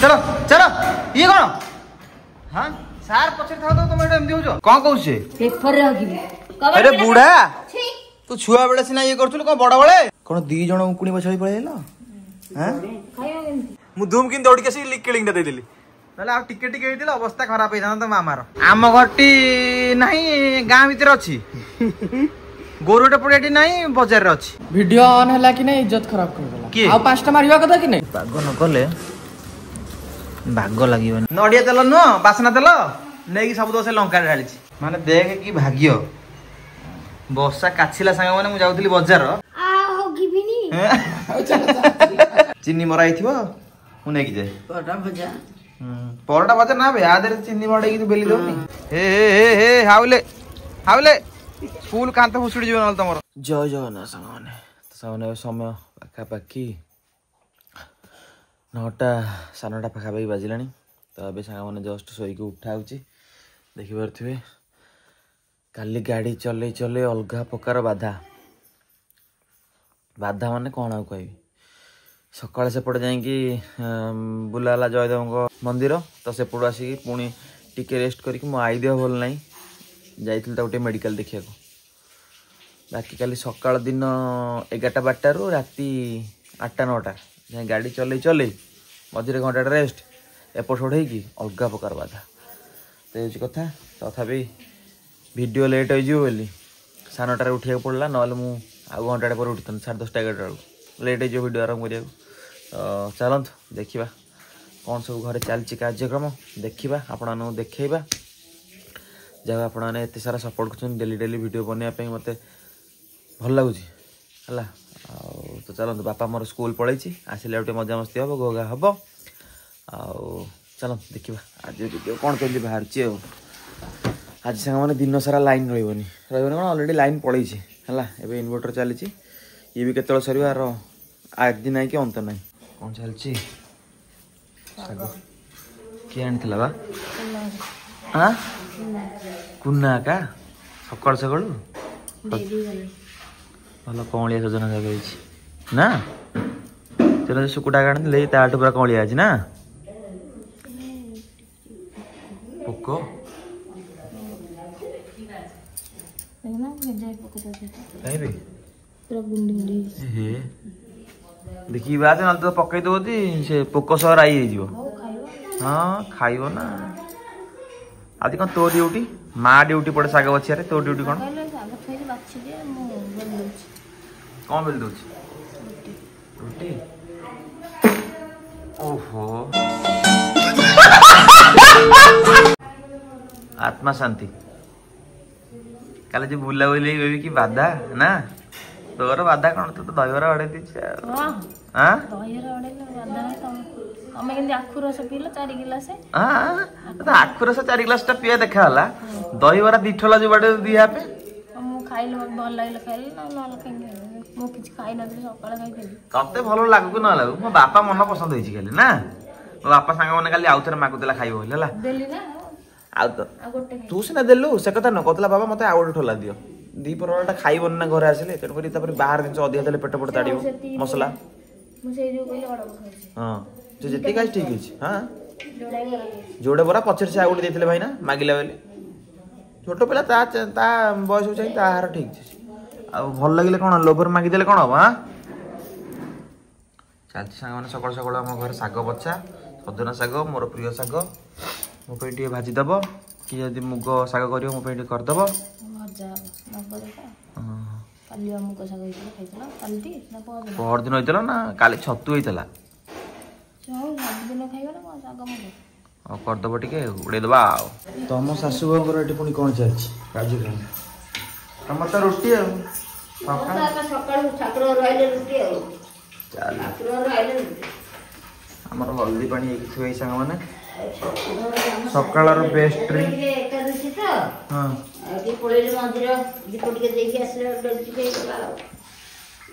चलो चलो ये कौन हाँ सार पछे था तो तुम एटा एमदी होजो कोन कहू छे पेपर रे हगिबी अरे बूढ़ा तू छुआ बेले सिना ये करथुल को बड़ बळे कोन दी जण उकुणी बछड़ी पळेला हां खायो केमती मु धूम किन दौड़ के सी लिकिलिंग दे देली नले आ टिके टिके हेतिला अवस्था खराब हे जान त मामार आम घरटी नाही गां भीतर अछि गोरुटा पड़ेटी नाही बाजार रे अछि वीडियो ऑन हला कि नहीं इज्जत खराब कर देला आ पांचटा मारिवा कथा कि नहीं बाग न कले भाग लागिबन नडिया तेल न बासना तेल नेकी सब दोसे लंका ढाली छी माने देख की भाग्य वर्षा काछिला संग माने मु जाउथली बाजार आ हगिबिनी चिन्नी मराई थिबो मु नेकी जाय परोटा भजा ना बे आदर चिन्नी मड़ाई की बेली दोनी हे हाउले हाउले स्कूल कांत फुसुडी जीवन नल तमरो जय जगन्नाथ संगने समय पाखापाखि 9टा 9:30 पाखापाखि बाजिलानी तो अबे सांग जस्ट शोक उठा देखिपे काली गाड़ी चले चले अलग प्रकार बाधा बाधा माने कौन आ कह सकाଳେ सेपटे जाइकी बुलाला जयदेव मंदिर तो सेपट आसिक पुणी टिके रेस्ट करके मो आई देह भल ना जाइल गोटे मेडिकल देखा बाकी काली सकाळ दिन 11टा 12टा रु राति 8टा 9टा गाड़ी चले चले मझे घंटा रेस्ट एपट सेपट होगी अलग प्रकार बाधा तो ये कथा तथापि वीडियो लेट हो बोली 9:30 उठा पड़ा ना आउ घंटा पर उठी 10:30 11टा लेट हो वीडियो आरंभ करा तो चलतु देखा कौन सब घर चलती कार्यक्रम देखा आपण देखा जब आपने एत सारा सपोर्ट कर डेली डेली वीडियो बनवाई मत भल लगुच है तो चलते बापा मोर स्कूल पलैची आसिले गोटे मजामस्ती हम घोगा हम चल देखा आज वीडियो कौन कर बाहर आज सांग मैंने दिन सारा लाइन रही कौन अलरेडी लाइन पलैची है एवं इनवर्टर चली ये भी केत सर आज दिन ना कि अंत ना कौन चलती किए आनी बा हाँ कुन्ना का सकाल सकाल भल कौलिया सजना जगह ना तेरे सुकुटा काढ़ ले ताठ पूरा कौलिया आज ना पोक देखी बात ना तो पकई दे से पोक सह आई हाँ खाइब ना आज कौन तो ड्यूटी माँ ड्यूटी पड़े साग बचिया तो ड्यूटी कौन कौन बेल दूची रोटी ओहो आत्मा शांति काले जो बुला बुली बेबी की बाधा ना तोर बाधा कौन तो दहीबरा अड़े दीछे हां दहीबरा अड़े बाधा हमें केंदी आखु रस पीला 4 गिलास हां तो आखु रस 4 गिलास ता पिया देखा हला दहीबरा दिठला जो बाटे दिया पे मु खाइले मत भल लागले खाइले ना ना केंगे मु किछ खाइ नथि सकाळ खाइथि तते भलो लागु कि ना लागु मो बापा मन पसंद होइछि खाली ना मो बापा संग माने खाली आउथरे मागु देला खाइबो होला देली ना आ तो तू सिना देलु से कथा न कतला बाबा मते आउड ठोला दियो दी परटा खाइबन ना घर आसिले तेन करी तापर बाहर दिन अधिया देले पेट पट ताडियो मसला मु से जो कहले बड़ खाइछि हां जो जति गाइस ठीक अछि हां जोड़े बरा पछर से आउड देथिले भाई ना मागिला बेले छोटो पिला ता बयस हो ता हार ठीक छै आ भल लागिले कोन लोभर मागी देले कोन हो हां चालती संग माने सकाळ सकाळ हम घर साग बच्चा सजना साग मोर प्रिय साग मो पे टी भाजी दबो कि यदि मुग साग करियो मो पे टी कर दबो मजा नबो देखा हां काली मुग साग खाइतला काली ना पर दिन होइतला ना काली छतु होइतला चौ दिन खाइबो ना साग मुग कर दबो टिके उड़े दबा तम सासु घर एटी पुनी कोन चलछि कार्यक्रम हम त रोटी आ पापा सकाळ ठाकुर रहले रोटी आ चल ठाकुर रहले हमर हल्दी पानी एक थुई संग माने सकाळर बेस्ट ड्रिंक एकादशी तो हां आगे पळेले मंदिर दीप टिके देखि आसले डलची के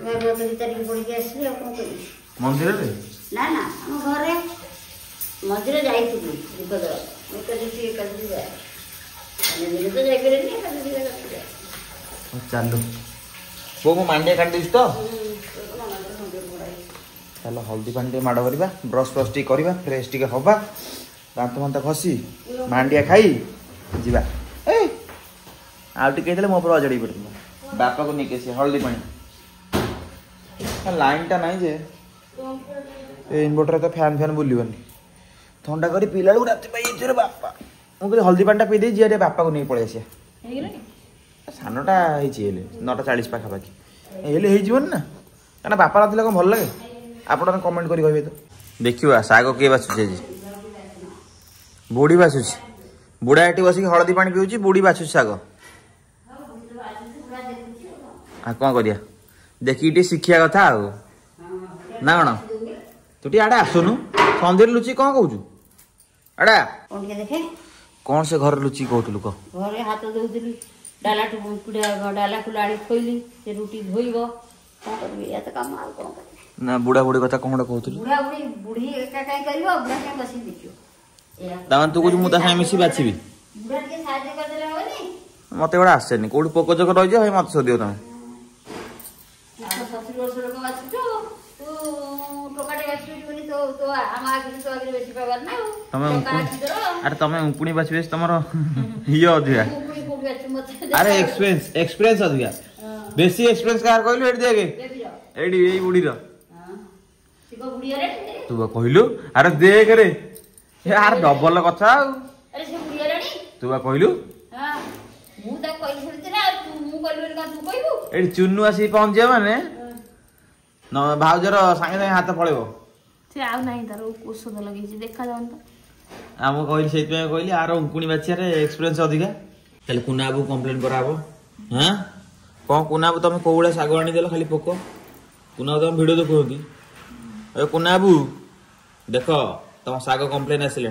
मैं रोज भीतर के पड़ी के आसले अपन करी मंदिर रे ना ना हम घरे मंदिर जाईथि दीप द एकादशी जाय अनि तो जाय करे नि एकादशी जाय चलो वो मांडे काट दिस तो चलो हल्दी पानी माड़ करवा ब्रश फ्रश टी करवा फ्रेश टी हवा दांत मांत घसी मांडिया खाई जीवा आउटे मो पर अजड़ी पड़ता बापा को नहीं हल्दी पानी लाइन टा नहीं जे इनवर्टर तो फैन फैन बुलवानी थंडा कर पीला रात बापा मुझे हल्दी पानी पी दे जी बापा को नहीं पलि आसिया सानटा 9:40 पाखापाखि ना क्या बापा ना कौन भल लगे आप कमेंट कर कहे तो देखा शाग किए बाछुचे बुढ़ी बाछुच बुढ़ा ये बस हलदी पानी पीऊँ बुढ़ी बाछुच शाग कौन करिया देखिए शिखिया कथा ना कौन तू आड़े आसुनु सन्धि लुचि कौन कहू आड़ा कौन से घर लुचि कहलु कह घरे हाथ दौली डाला डाला खुला थोली से रुटी धोइब कौन कर काम कौन ना बुढ़ा बुढ़ी कथा कौन कहतु बुढ़ा बुढ़ी बुढ़ी एका कहीं कर बुढ़ा क्या बस देखियो तू कह मुझे मिसी बाछी बुढ़ा के साहाଯ୍य कर देले होनी मत गोटे आसेनि कौट पोक चोक रही है मत सोदियो तुम 70 वर्ष लोक बाछी तू टोकाटे बाछी बनी तो तो हम आगे तो आगे बेसी पावर ना अरे तुम उंकुणी बाछी तुम ये अधिका अरे एक्सपीरियंस अधिका बेसी एक्सपीरियंस कार कहलु एडी देगे एडी ए बुढ़ी रो सिको बुढ़ी रे तू कहलु अरे देख रे यार डबल कथा अरे से बुढ़ी रे तू कहलु हां मु त कहली छलते ना तू मु कहलु का तू कहबू एडी चुन्नू आसी पहुंचे माने न भाउजर संगे संगे हाथ पळेबो से आ नहीं तार औषध लगे देखा जावन त हम कहली सेति में कहली आरो उंकुणी बाछिया रे एक्सपीरियंस अधिका चल कुनाबू कंप्लेन कराबो हां कौन कुनाबू तुम कौड़ा शाग आनी देल खाली पोक कुनाबू तुम भिडियो देखुंती अरे कुनाबू देख तुम शाग कंप्लेन आसिले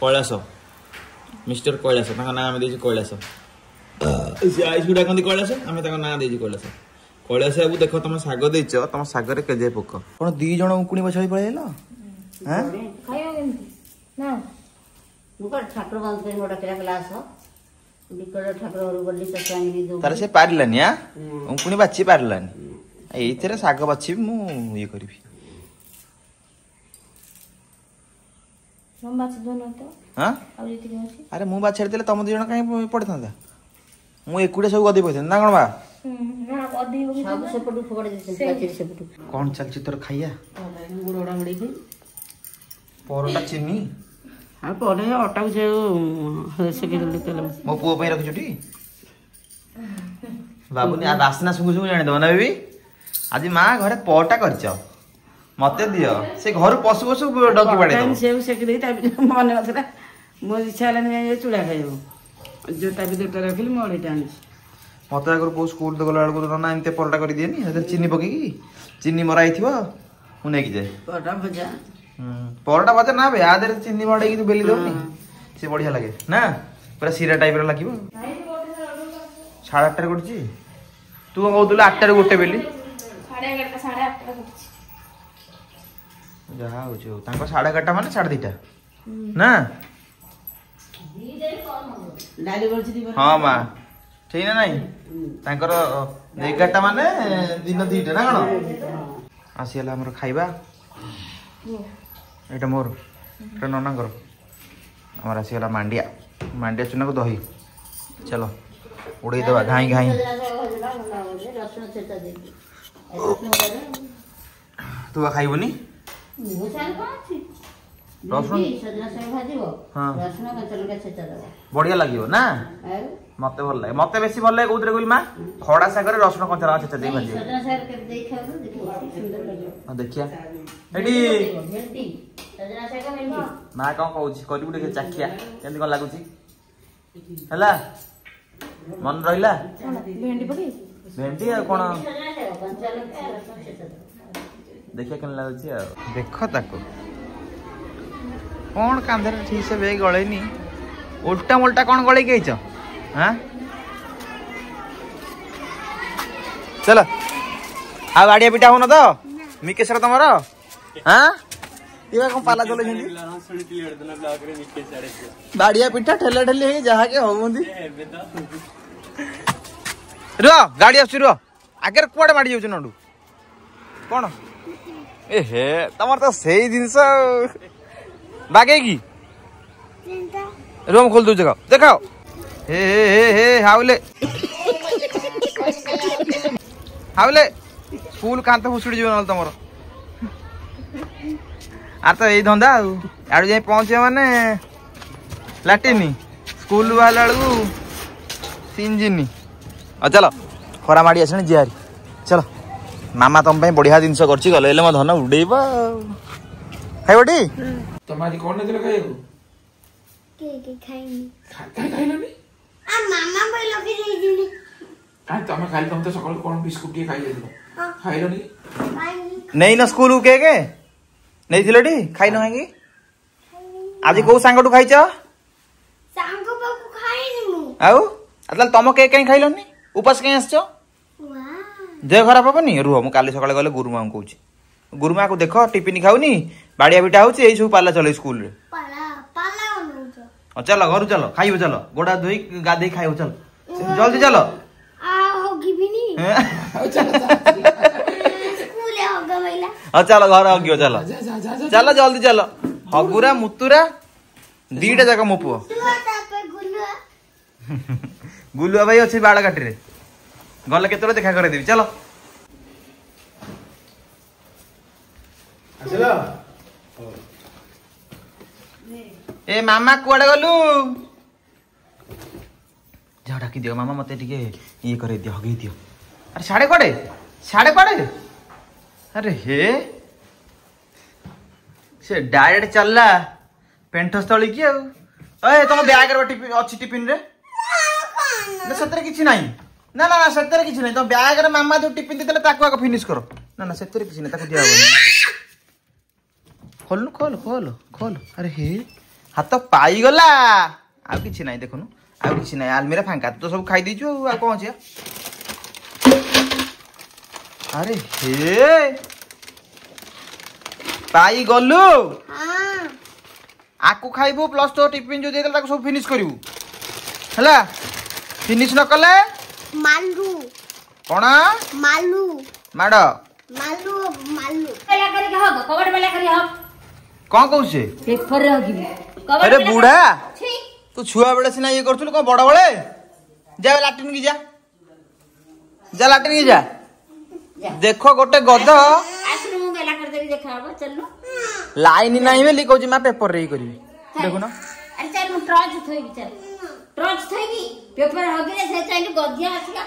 कैलाश मिस्टर कैलाश ना आम दे कैलाश आईस भी डाकती कैलाश आम ना दे कैलाश कैलाश बाबू देख तुम शाग देच तुम शागर केजे पोक कौन 2 जण उंकुणी बछाई पळेल ठाकुर बंद कर गोटा क्लास निकट ठाकुर घर गली तार से पारिलानी उंकुणी बाछी पारिलानी ये शाग बाछी मु ये करी अरे मु बाछी देले तुम 2 जण कहीं पड़े था मु एकुड़े सब गदी पड़े ना कौन बा कौन चलची तोर खाइया परोटा चीनी हाँ पर अटा मो पुओ पे रखी बाबूनी आ बासना सुंगु सुंगु जाने दो ना बेबी आज माँ घरे पटा कर मते दियो से घर पशु पशु डकी पड़े दो सेव सेक दे मन नथला मो इच्छा हला नहीं चूड़ा खाइबो जोटा भी दोटा रखली मोड़ीटा आनी मत आगर पो स्कूल तो गला बेलू ना एमते परोटा कर दिएनी चीनी पकई चीनी मराई थी मुझे जाए परोटा भजा परोटा भजा ना भाई आधे चीनी मड़े तू बेली दौनी से बढ़िया लगे ना पूरा सीरा टाइप लगे 8:30 कटी तू कौन कहलु 8 गोटे बेली 11:30 जहाँ हो 11:30 माने 2:30 ना हाँ माँ ठीक ना नहीं 11:00 माने दिन 2टा ना कौन आसीगला आमर खाइबा एटा मोर एटा ननांकर आमर आसीगला मांडिया मांडिया चुना को दही चलो उड़े दवा घाई घाई तू खाइबनी बढ़िया लगे ना मत भल लगे मत बेसी भल लगे कौन कहली माँ खड़ा सागर रसुण कंचा छेचा दे भाजी देखिया माँ कौन कहूँ करू चाखिया केमती कौन लगुच है मन रहा भेंडी कौन देखिए केन लगुच देख ताको कौन कांधे ठीक से बेग गलैनी उल्टा मोल्टा कौन गलैक हाँ चल आ गाड़िया पिटा हो तो मिकेशर तुम हाँ ये कौन पाला चलो गाड़िया पिठा ठेला ठेली जहा के हो रुह गाड़ी आस रुह आगे कुआड़े माड़ी जाऊ नडू कौन हे तमर तो सही जिनस बागे की रूम खोल दो जगह देखाओ हे हाउले हाउले स्कूल कांत फुसुड़ी जीव ना तुम आर तो यही धंदा आड़ जाए पहुंचे माने लाटिनी स्कूल बाहर बेलू सिंजिनी चलो खरा माड़ी आस जिहारी चलो मामा तुम बढ़िया जिनस कर गले मो धन उड़े खाइबटी तुम आज कौन नहीं खाइबू तुम खाली तुम तो सकाल कौन बिस्कुट खाई खाइल नहीं ना स्कूल के नहीं थिलटी खाई न कि आज को सांगटू खाइछ आउ तुम के कहीं खाइलनी उपास कहीं आसछ देह खराब हेनी रुह मु काली सकाଳେ गले गुरुमा को कहूँ गुरुमा को देख टिफिन खाऊनी बाड़िया बिटा होची यही सब पाला चले स्कूल रे चलो घर चलो खाइब चलो गोड़ा धोई गाधे खाइब चलो जल्दी चलो चलो घर हगियो चलो चलो जल्दी चलो हगुरा मुतुरा दीटा जाक मो पुओ गुलुआ भाई अच्छे बाड़घाटी रे गले केतरे देखा कर देवी चलो ए मामा कुआडे गलु जा डाकी दियो मामा मते टिके ये करे दियो हगी दियो अरे साढ़े कड़े अरे हे से डायरेक्ट चलला पेंठस्थली की ए तुम बैग रे टिफिन अछि टिफिन रे ना सतरे किछि नाही ना ना सतरे किछि नाही तो बैग रे मामा जो टिफिन देतले ताको आको फिनिश करो ना ना सतरे किछि नाही ताको दिया खोल खोल खोल खोल अरे हे हाथ पाई गला आ किछि नाही देखुनु आ किछि नाही आलमीरा फांका तो सब खाई दीछु आ कोन छै अरे हे पाई गलु हां आकु खाइबो प्लस तो टिफिन जो देतले ताको सब फिनिश करिवु हला फिनिश न कले मालू कोन मालू माडो मालू मालू बेला करी हो कबड बेला करी हो कौन कहू से पेपर रखिबी अरे बूढ़ा तू छुआ बेले सिना ये करथुल को बड़ बळे जा लाटिन की जा लाटिन की जा देखो गोटे गध आसनु मु बेला कर देबी देखाबो चलनु लाइन नाही बेली कहू मा पेपर रे करबी देखो ना अरे चल मु ट्रॉच थोइबी चल ट्रॉच थोइबी पेपर हगिले से चाइलु गधिया आसीला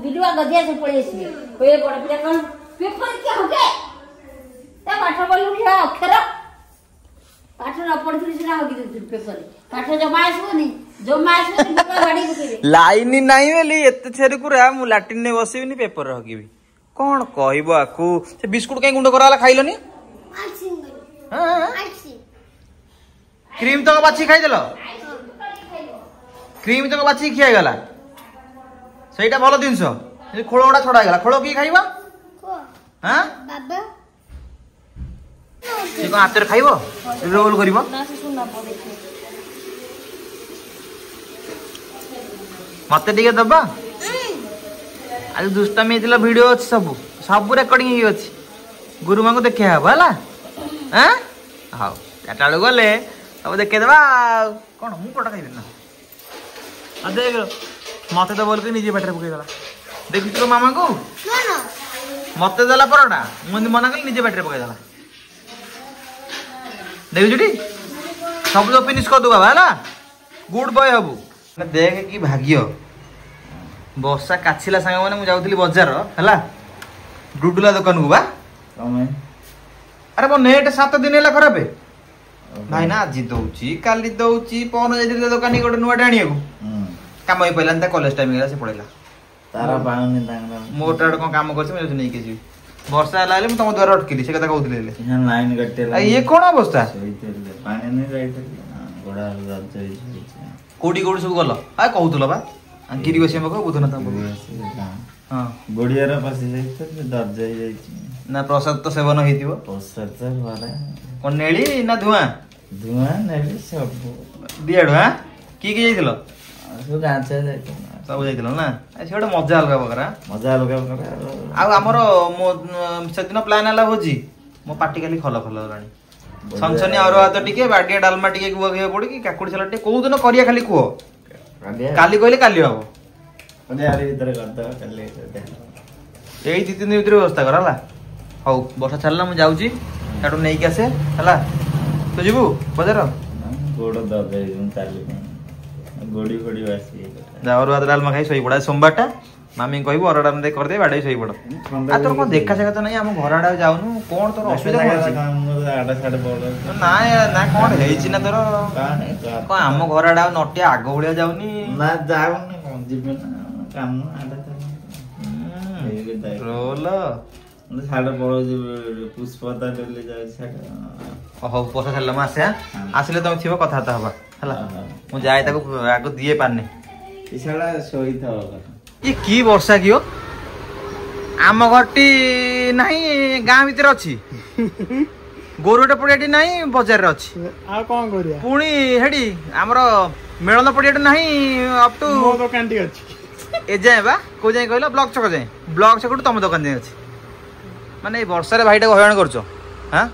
बिलुआ गधिया से पळे आसीबे कोए बड़ पिला कोन पेपर के होगे ता पाठ बोलु लिया अक्षर पाठ न पढथुली सिना हगि देथु पेपर पाठ जमा आसबोनी गाड़ी लाइन नाही बेली एते छेरी कुरा मु लाटिन ने बसिबिनी पेपर हगिबी कोन कहइबो आकू से बिस्कुट काई गुंड कराला खाइलोनी क्रीम तो बाछी खाइ देलो क्रीम तो बाछी खिया गला सेटा भलो दिनस खोळोडा छडा गला खोळो की खाइबा हां बाबा से को हाथ रे खाइबो रोल करिवो ना से सुना पड़े मते टिके दबा आज दुष्टामी हेतिला वीडियो अछि सब सब रेकॉर्डिंग ही अछि गुरुमा को देखै हबा हला हैं हां काटाळो गले अब देखे दबा कोन मु पटा खाइबे ना आ देख मते तो बोल के निजे बैठरे पके गला देखि तो मामा को ना मते दला परोटा मुंदी मना कर निजे बैठरे पके दला देखि जुटी सब तो फिनिश कर दो बाबा हला गुड बॉय हबू देख कि भाग्य बर्षा काछिला संग माने मु जाउथली बाजार हला डुडुला दुकान को बा अरे मो नेट 7 दिन होला खराब भाई ना आज दउची काली दउची पौन जाइले दुकानी गोटे नुवा डाणी को काम होई पइलान ता कॉलेज टाइम गेला से पड़ेला तारा पानी तांगला मोटर को काम करछ मैं नै के जी वर्षा लाले तुम द्वारा अटकिली से कथा कहउथले यहाँ लाइन कटेला ये कोन अवस्था पानी नहीं राइट गोड़ा रज जाई कोडी कोडी सब गल आ कहउथलो बा गिरी बसे मको बुधन ता हां गोड़िया रे पसी जाई तो दर्ज जाई ना प्रसाद तो सेवन हेतिबो प्रसाद तो वाला कोन नेली ना धुआं धुआं नेली सब बियाड हां की जाइथिलो सब गांचा जाई सब जाइथिलो ना सेटा मजा अलगा बकरा मजा अलगा बकरा आ हमरो सेदिन प्लान आला होजी मो पार्टी खाली खल खल गलानी सनसनी अरुआ भात टिके बाडिया डालमा टिके गुवा पड़ी कि काकुड़ी सलाद टिके कोउ दिन करिया खाली कुह काली कहले काली हबो यार भीतर करदा काली एई 2-3 दिन भीतर व्यवस्था कर हला हौ वर्षा छाडला मु जाउची काटो नै के आसे हला तो जीवु बजार गोड़ दबे चाली गोड़ी गोड़ी वासी जावर भात डालमा खाई सोई पड़ा सोमवारटा मामी कहबो अरडा दे कर दे बाडे सोई पड़ आ तोर को देखा जगह तो नै हम घर आडा जाउनु कोन तोर असुविधा कोन छी आडा साडे बड़ ना ना कोन हेइची ना तोर को हम घर आडा नटिया आगो भलिया जाउनी ना जाउनी कोन जिबे ना काम आडा रोल साडे बड़ पुष्पता ले जाय साडे हो पोसा छल्ला मा आसे आसिले तुम थिबो कथा त हबा हला मु जाय ताको आगो दिए पाने इसाडा सोई था ये की वर्षा कियो आम घरटी नहीं गाँ भीतर अच्छी गोरुटा पड़ियाटी नहीं बाजार रे अच्छी आ कोन करिया पुणी हेडी हमर मेलन पड़ियाटी नहीं अप टू मो दुकान टी अछि ए जाए बा को जाए कहलो ब्लॉक छक जाए ब्लॉक छक तुम दुकान जाए अछि माने वर्षा रे भाईटा हयरान करछो हां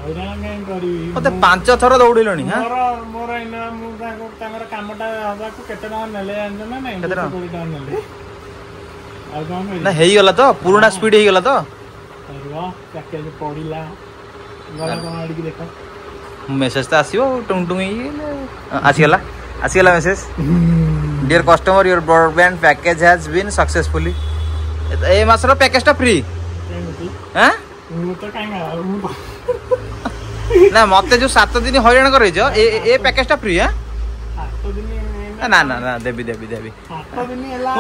हयरान काई करी मते 5 थर दौड़िलणी हां मोर इना मु तांकर कामटा हबा को केते ना नेले आन ना नहीं केते ना नेले आ कोन ना हेई गला तो पुराना स्पीड हेई गला तो अरे पैकेज पड़िला गला कोन आडी की देखो मेसेज तो आसीबो टुंग टुंग आसी गला message dear customer your broadband package has been successfully ए मासर पैकेजटा फ्री हैं मु तो काई ना मते जो 7 दिन हयरान करे छ ए पैकेजटा फ्री हैं 7 दिन ना ना ना देबी 7 दिन एला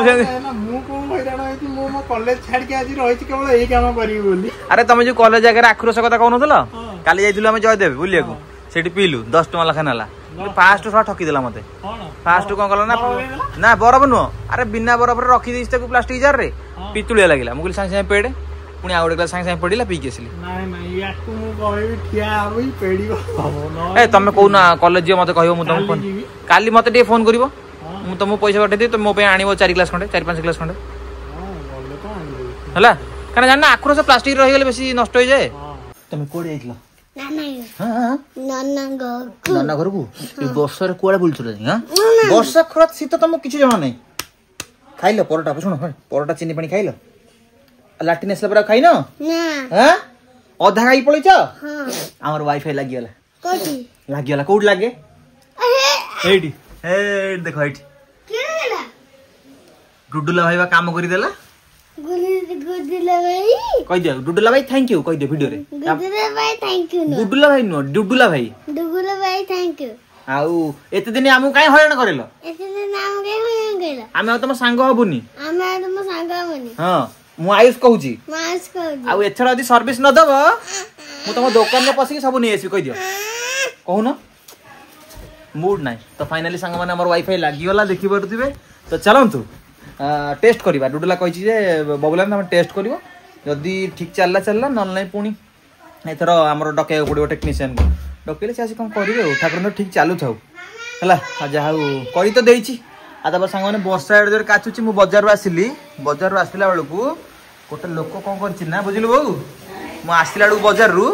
ना मु को हयरान होई मु मो कॉलेज छाड़ के आज रही केवल एही काम करी बोली अरे तुम जो कॉलेज जगह आक्रोश कथा कहू नथलो काली जाइथिलु हम जयदेव बुलिया को सेठी पीलु 10 टका लखा नाला फास्ट थोड़ा ठकी देला मते फास्ट कोन कहला ना बरफ नो अरे बिना बरफ रे रखी देइस ताको प्लास्टिक जार रे पितुलिया लागिला मुगल सांग सांग पेड़े पुणी आउडे क्लास सांग सांग पड़िला पी के असली नाही नाही याकू मु कहबी ठिया आबई पेड़ीबो ए तमे कहू ना कॉलेज जे मते कहबो मु तुम फोन काली मते टे फोन करिवो मु तुम पैसा पठे दे तुम मो पे आनिबो 4 क्लास खंडे 4-5 क्लास खंडे बोले तो आनी हला काना जानना आक्रोश प्लास्टिक रही गेले बेसी नष्ट होई जाए तमे कोडे आइतला नाना घर को वर्षा रे कोडे बुलछो हां वर्षा खरात शीत तुम किछ जमा नहीं खाइलो परोटा सुन परोटा चीनी पानी खाइलो लाटिन एसला पर खाइनो ना हां अधा खाई पळै छ हां हमर वाईफाई लागि गेला कोठी लागि गेला कोड लागे एडी ए देखो एडी के गेला डुडुला भाईबा काम करि देला गुडुला भाई कहि दिया डुडुला भाई थैंक यू कहि दे वीडियो रे गुडुला भाई थैंक यू गुडुला भाई नो डुडुला भाई थैंक यू आउ एते दिन हमु काई हयरान करेलो एते दिन हमु काई हयरान करेलो आमे तुम सांग हबुनी हां मु आयुष कहूची आउ एथरा यदि सर्विस न दब मु तुम दुकान में पसी सब नै आसी कहि दियो कहू न मूड नाही तो फाइनली सांग माने हमर वाईफाई लागि गला देखि परथिबे तो चलंतु टेस्ट करिबा डुडुला कहिची जे बबुलान हम टेस्ट करिवो जदी ठीक चलला न नै पुनी एथरा हमर डके पडिवो टेक्नीशियन को डकेले से आसी कोन करिवे ठाकुर न ठीक चालू थाउ हला जाहाउ करि तो देइची आ तब सांग माने वर्षा एडर काचुची मु बाजार रो आसिली बाजार रो आसिला बेलकू गोटे लोक कोन करछि ना बुझिलु बहू मु आसिला बेलकू बाजार रु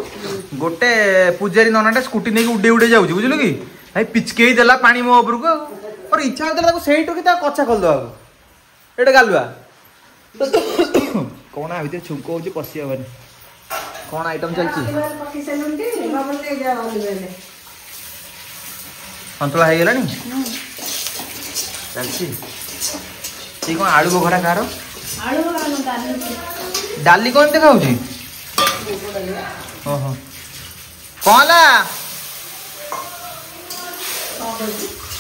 गोटे पूजारी ननाटा स्कूटी नै उडे उडे जाउची बुझिलु की भाई पिचकेई देला पानी मो ऊपर को और इच्छा होतला ताको सेही टोकी ता कच्चा खोल दवा एटा गालुआ कोन आ भीतर छुंको होची पसी हबनी कोन आइटम चलची संतुला है गेलानी चलची ठीक कोन आलू गोखड़ा कार आलू डाली कोन देखाउची ओहो कोला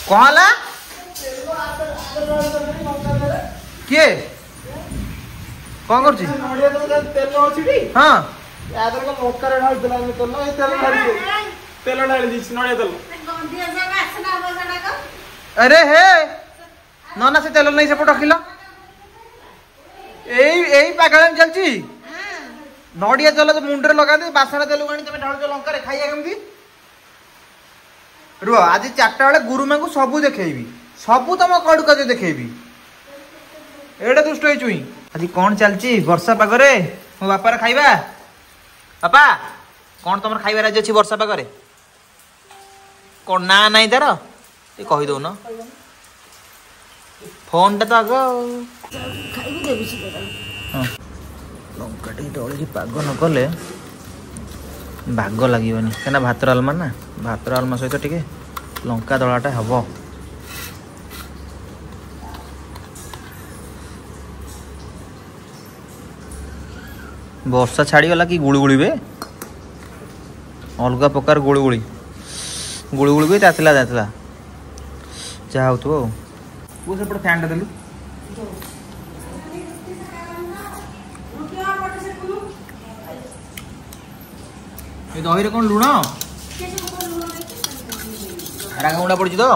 कहला किए कौन करछि तेल अछि हां यादर को मोकर ढाल दिला में तेल ढाल दिस नड़िया तेल गंदिया जगह आसना बसना को अरे हे नना से तेल नहीं से पट रखिला एई पागल में चलछि नड़िया तेल तो मुंडरे लगा दे बासना तेल गानी तमे ढाल लंका रे खाइया केमती रुह आज 4टा बेले गुरुमा को सबू देखेबी सबू तुम कड़ कदे देखेबी एडा दुष्ट होई चुई आज कौन चलची वर्षा पागरे मो बापार खाइबा बापा कौन तुम खाइबार आज अच्छी वर्षा पागे कौन ना नहीं तार ये कहीदौन फोन टा तो आग लंका टे दलिकी पाग न कले बाग लगन क्या भात डालमा ना भात डालमा सहित टे लंका दलाटा हम वर्षा छाड़ीगला कि गुड़गुड़ी बे अलग प्रकार गुड़गुड़ी गुड़गुड़ी भी तातला तातला जहाँ हो वो सेपटे फैन देलु दही कौन लुण रागमुंडा पड़ी तो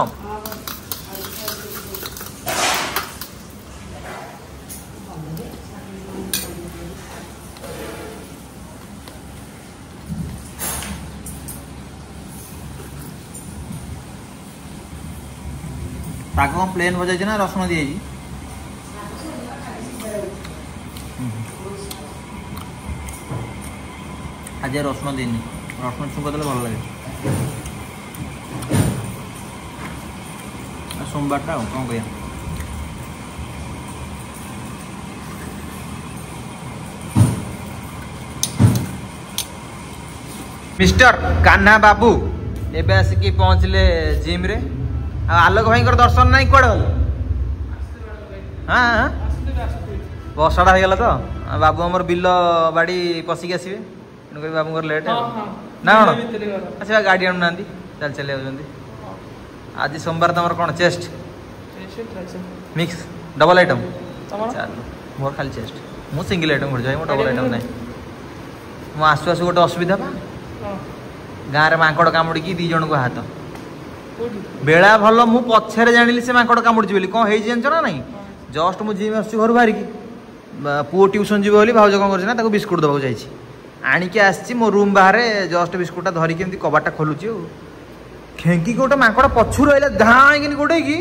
पाग प्लेन भजा ना रसुण दी आज रसुण देनी रसुण छुंक देले भल लगे सोमवार टा कौन कह मिस्टर कान्हा बाबू एबे आसिकी पहुँचले जिम रे आलोक भाई दर्शन ना कौड़ गल हाँ बसड़ा हो गला तो बाबू आम बिल बाड़ी पशिक आसवे तेणुक बाबू लेट ना कौन अच्छा गाड़ी आणुना चल चल आज सोमवार तुम कौन चेस्ट मिक्स डबल आइटम चल मोर खाली चेस्ट मु सिंगल आइटम कर जाए डबल आइटम ना मु आसु आसु गोटे असुविधा पा गाँव में माकड़ कामुड़ी दी जन को हाथ बेला भल मु पछरे जानिली से माकड़ कामुड़ी बोली कौन है जानछ ना नहीं जस्ट मु जिम आसु घर बाहर की पुओ ट्यूशन जीव बोली भाज कौन कर बिस्कुट दबाक जाइए आणिकी आसी मो रूम बाहर जस्ट बिस्कुटा धरिकी एमती कबाटा खोलुची खेंकी गोटे माकड़ पछु रहा धाँकिन गोटे की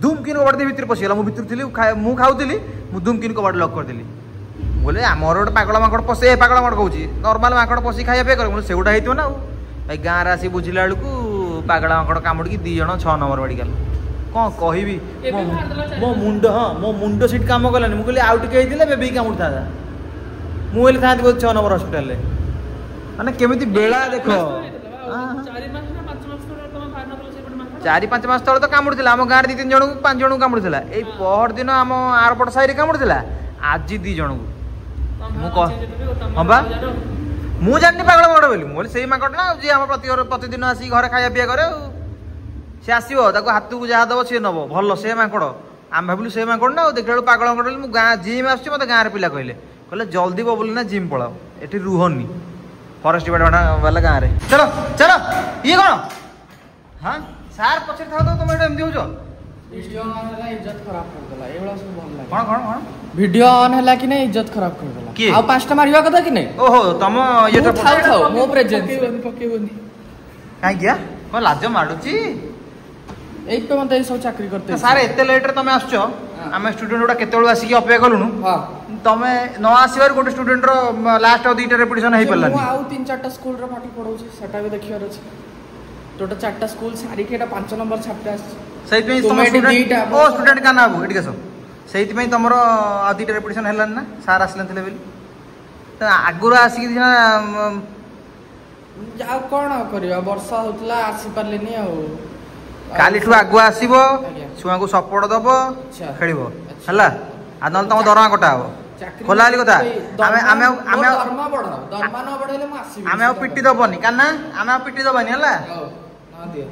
दुमकिन कबाट भितर पशिगला मुझे थी मु खाऊली मु दुमकिन कबाट लक करदेली बोले आमर गोटे पागल माकड़ पशे पागल माकड़ कहूँ नर्माल माकड़ पशि खाया पे कर सेगुटा होता ना भाई गाँव रे आसी बुझिला बेलू पागल माकड़ कामुड़ी 2 जन 6 नंबर मेडिकल कौन कहबी मो मुंड हाँ मो मुंड सीट कम कलानी मुझे आउ टे बेबी कामुड़ी था मुझे था 6 नंबर हस्पिटाल मैंने केमी बेला देख 4-5 मास तले तो कामुड़ी आम गाँव 2-3 जन को 5 जन को कामुड़ी यही पहर दिन आम आरपट साइड कामुड़ी आज 2 जन को हाँ बा मु जानी पागल माकड़ बोली मुझे से माकड़ ना जी आम प्रतिदिन आसिक घर खाया पीया करे सी आसो हाथ को जहाँ दब सी नब भल से माकड़ आम भाविलु से माकड़ ना देखा पागल माकड़ बोली गाँ जिम आस मत गाँव पिला कहले जल्दी बोली ना जिम पलाओ ये रुहनी फरेस्ट डिपार्टमेंट वाला गाँव में चलो चलो ये कौन हाँ सार पछे था तो तुम एमती हो वीडियो ऑन है इज्जत खराब कर देला एवला सब भल लागे कौन कौन कौन वीडियो ऑन है कि नहीं इज्जत खराब कर देला किए? आ 5टा मारिया कथा कि नहीं ओहो तुम ये तो थाउ मो प्रेजेंस पकेबनी काई गया को लाज माडुची एई पे मते सब चाकरी करते सारे एते लेट रे तुम आछो आमे स्टूडेंट गुडा केतेळो आसी अपेक्षा कलुनु हां तमे न आसीबार गोटे स्टूडेंट रो लास्ट और 2टा रेपुटेशन हेई पल्ला मु आउ 3-4टा स्कूल रो पाठी पढौची सेटा भी देखियार अछि टोटल 4टा स्कूल सारी केटा 5 नंबर छापटा सहित में तुम स्टूडेंट ओ स्टूडेंट का नाम एटी कसो सहित में तुमरो आ 2टा रेपुटेशन हेलन ना सार आसलन थिले बेली तो आगुरा आसी कि जाओ कोन करियो वर्षा होतला आसी परलेनी आ काली ठु आगुआ आसीबो छुआ को सपोर्ट दबो खेलिबो हला आ नल तुम दरमा कटा हो खोला वाली कथा आमे आमे आमे दरमा बढ़ाओ दरमा न बढ़ेले म आसी आमे पिट्टी दबनी काना आमे पिट्टी दबनी हला ना दियो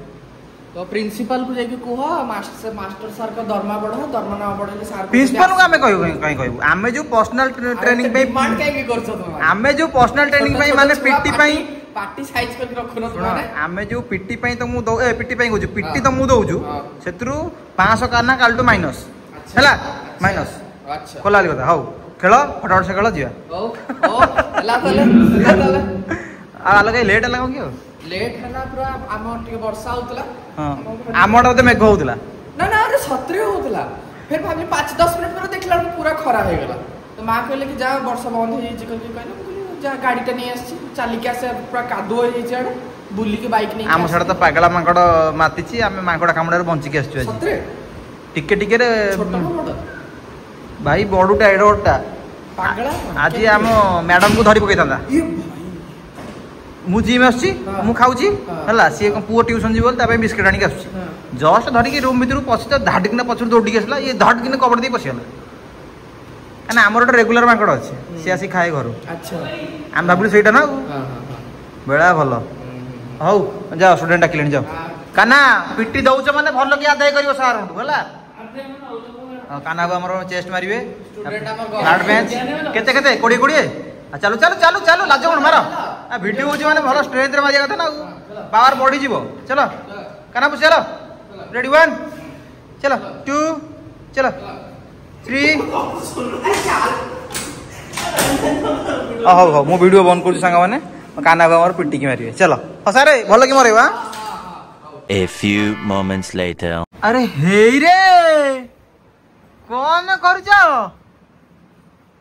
तो प्रिंसिपल को जाके कहो मास्टर सर का दरमा बढ़ाओ दरमा न बढ़ेले सर प्रिंसिपल को आमे कहू कहीं कहू आमे जो पर्सनल ट्रेनिंग पे डिमांड काहे करछो तुम आमे जो पर्सनल ट्रेनिंग पे माने पिट्टी पे पार्टी साइज करके रखो न तुमाने आमे जो पिट्टी पे तुम दो ए पिट्टी पे कहू पिट्टी तुम दउजु सेत्रु 500 काना काल टू माइनस हला माइनस अच्छा खोला वाली कथा हौ खेलो फटाफट से खेलो जिया ओ ला तले आ लगे लेट लागो कियो लेट है ना पूरा आम टिके वर्षा होतला हां आमटा तो मेघ होतला ना ना अरे सत्रे होतला फिर भाबली 5-10 मिनट पर देखला पूरा खरा हो गेला तो मां कहले कि जा वर्षा बंद हो जे करके कहले जहाँ गाड़ीटा नहीं आसी चलिक आस पूरा कादुଅ ହେଇଯାଇଛି आड़े बुलिकी बाइक नहीं आम साडे तो पागला मांकड़ मातिची आमे मांकड़ कामड़ार बंचिकी आसछु आज सतरे टिके टिके रे छोटा बड़ भाई बडुटा एडोटा पागला आज आम मैडम को धरी पकईता ये मु जिम आसछि मु खाउछि हला सी पुओ ट्यूशन जी बोल तापे बिस्किट आनी आसछि जस्ट धरिकी रूम भितर पछि तो धाडकिना पछुर दौड़ी आसला ये धडकिना कबड़ दे पछिगला ना आमर गोटे रेगुलर मांकड़ अच्छे सी आसी खाए घर अच्छा आम भाविलु ସେଇଟା ना हां हां बेड़ा भल हौ जाओ स्टूडेंट डाकिलेनी जाओ काना पिटी दउछ माने भल कि आदाय करियो सार होला काना हमर चेस्ट मारिवे थर्ड बेंच केते केते 20 20 चलो चलो चलो चलो लाज कोन मारो वीडियो होची माने भल स्ट्रेंथ रे मारिया कथा ना पावर बॉडी जीवो चलो काना पुछ चलो रेडी 1 चलो 2 चलो 3 हो मु वीडियो बंद कर सांग माने काना हमर पिटी की मारिवे चलो हसारे भल कि मरेवा A few moments later. अरे हेई रे कौन करूछ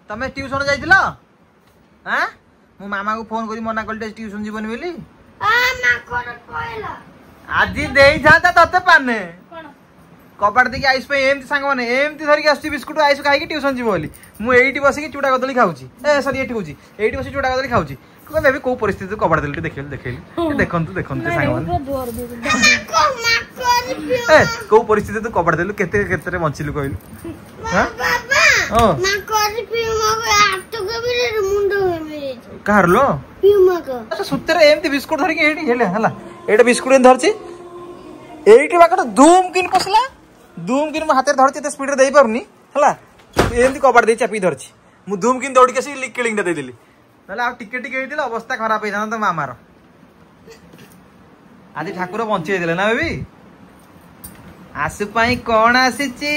तमे ट्यूशन जाइतिला हां मु मामा को फोन करी मना कल ट्यूशन जीवन बोली आज देई थाता तते पाने कबाड़ देखि आइस पे एमती सांग माने एमती धरिक आसी बिस्कुट आइस खाई ट्यूशन जीव बोली मु एइटी बसी चूड़ा कदली खाउची ए सॉरी एठी होची एइटी बसी चूड़ा कदली खाउची को बेबी को परिस्थिति कबाड़ देलटी देखैली देखंतु सांग माने ए को परिस्थिति तू कबाड़ देलु केते केते रे बंचिलु कहलु हां ओ कार लो अच्छा सुतेरे एमती बिस्कुट धरिक एठी हेले हला एटा बिस्कुट धरची एइटी बाकट धूम किन पसला धूम किन हाथ में धरची स्पीड रे देई पारुनी हला एमती कबाड़ दे चापी धरची मु धूम किन दौड़ी के किलिंग दे देली नले आ टिके टिके हेतिला अवस्था खराब हे जाना त मामार आज ठाकुर बंची देले ना बेबी आसु पाई कोन आसीची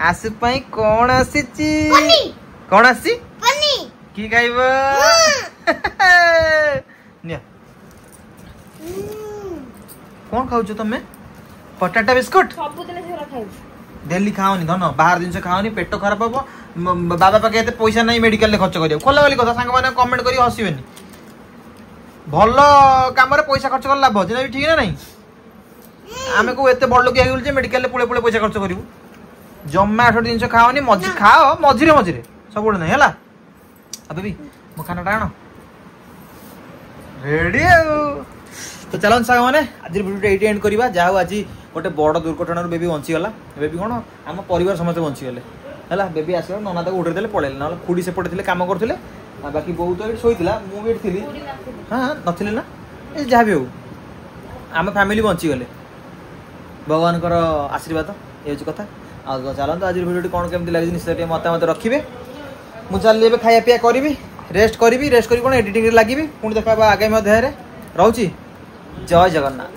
आसु पाई कोन आसीची कोन आसी पनी की खाइबो निया कोन खाउछ तमे पटाटा बिस्कुट सब दिन सेरा खाइ डेली खाओनी धन बाहर जिनस खाओनी पेट खराब हबो बाबा पाके एते पैसा नहीं मेडिकल ले खर्च करियो खोला वाली कथा संग माने कमेंट करी हसिबेनी भल काम रे पैसा खर्च कर लाभ जे ठीक ना नहीं आमे को एते बड़ लोग आगुल जे मेडिकल ले पुळे पुळे पैसा खर्च करिवु जम्मा 8 दिन से खाओनी मझी खाओ मझिरे मझिरे सब बड़ नहीं हला अबे भी मो खाना डाणो रेडी तो चलन साग माने आज वीडियो एटी एंड करबा जाओ आज गोटे बड़ दुर्घटना बेबी बंची गला बेबी कोन हम परिवार समस्त बंची गले हला बेबी आसला नना ताको उठे देले पळेले न खुडी से पड़े काम करथिले बाकी बहुत एट सोइतिला मु भी थिली हां नथिले ना ए जा भी हो हम फैमिली बंची गले भगवान कर आशीर्वाद ये कथा आ चलन तो आज वीडियो कोन केमति लागि निश्चय मत रखिबे मु चल लेबे खाया पिया करबी रेस्ट करी कोन एडिटिंग रे लागिबी पुणी देखा आगामी अध्याय रे रहउची जय जगन्नाथ।